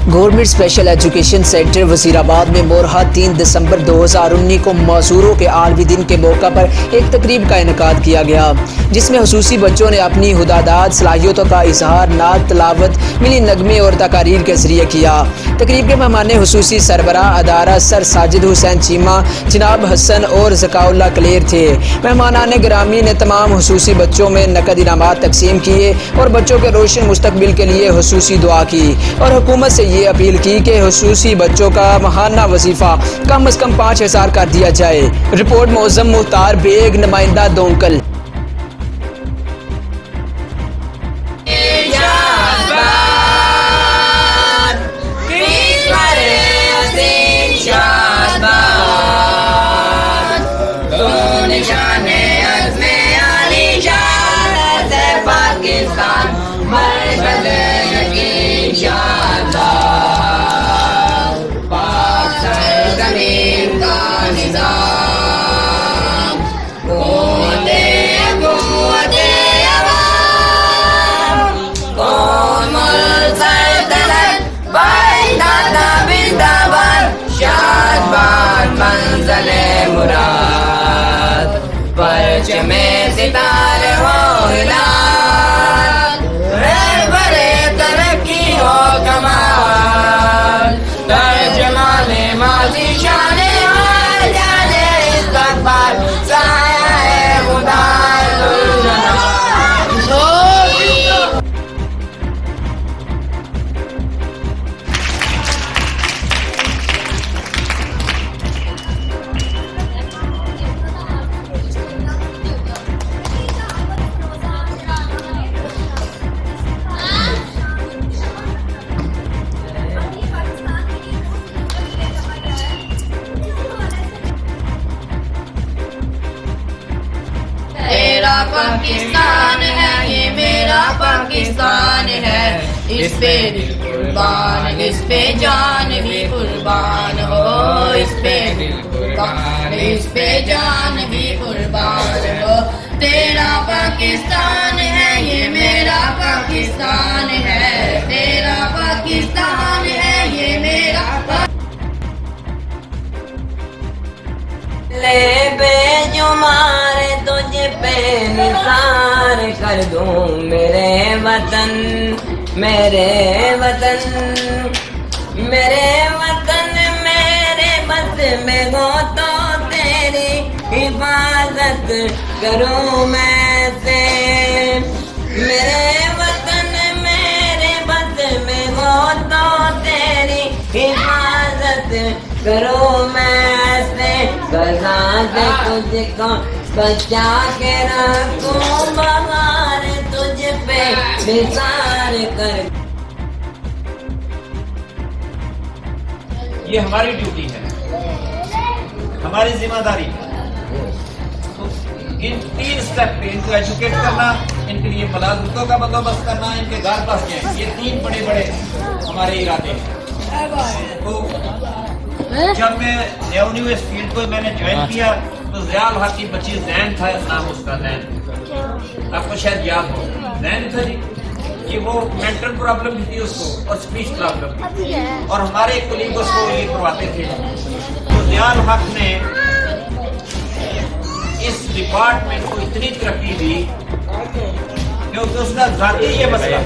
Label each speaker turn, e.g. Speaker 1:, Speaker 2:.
Speaker 1: Government special education centre Wazirabad में मोरहा 3 दिसंबर 2019 को मसूरों के आलमी दिन के मौका पर एक तकरीब का इनेकाद किया गया, जिसमें हुसूसी बच्चों ने अपनी हुदादात सलाहियतों का इजहार नात तलावत मिली नगमे और तकारीर के जरिए किया। तकरीब के मेहमान हुसूसी सरबराह अदारा सर साजिद हुसैन चीमा, जनाब हसन और ज़काउल्लाह कलेर थे। मेहमानान गिरामी ने तमाम हुसूसी बच्चों में नकद इनामात तकसीम किए और बच्चों के रोशन मुस्तकबिल के लिए हुसूसी दुआ की और हुकूमत से ये अपील की कि हुसूसी बच्चों का माहाना वजीफा कम अज़ कम 5000 कर दिया जाए। रिपोर्ट मौज़म मुख्तार बेग, नुमाइंदा दोंकल।
Speaker 2: में सितारे हो हिलाल, बड़े तरक्की हो कमाल, तर्जमाने माज़ी शाने हाल, जाने इस्तक़बाल साया है मुदाल जनाब। मेरा पाकिस्तान है, ये मेरा पाकिस्तान है, इस पे दिल कुर्बान, इस पे जान भी कुर्बान हो, इस पे दिल कुर्बान, इस पे जान भी कुर्बान हो। तेरा पाकिस्तान है, ये मेरा पाकिस्तान है, तेरा पाकिस्तान है, ये मेरा ले बेजुमारे तुझे पे निसार कर दूं मेरे वतन, मेरे वतन, मेरे वतन, मेरे बस में हो तो तेरी हिफाजत करूं मैं से। मेरे वतन मेरे बस में हो तो तेरी हिफाजत करूं मैं से। कज़ा से तुझको बचा के रखूं, बहार तुझ पे निसार कर।
Speaker 3: ये हमारी ड्यूटी है, हमारी जिम्मेदारी है। इन 3 स्टेप पे इनको एजुकेट करना, इनके लिए मुलाजमतों का बंदोबस्त करना, इनके घर पास गए, ये 3 बड़े बड़े हमारे इरादे हैं। तो जब मैं न्यू इस फील्ड को मैंने ज्वाइन किया तो ज़ियाल हक की बच्ची जैन था, नाम उसका जैन, आपको शायद याद हो। जैन था जी, ये वो मेंटल प्रॉब्लम थी उसको और स्पीच प्रॉब्लम, और हमारे कोलीग उसको ये करवाते थे। तो ज़ियाल हक ने इस डिपार्टमेंट को इतनी तरक्की दी क्योंकि उसका जाती ये मसला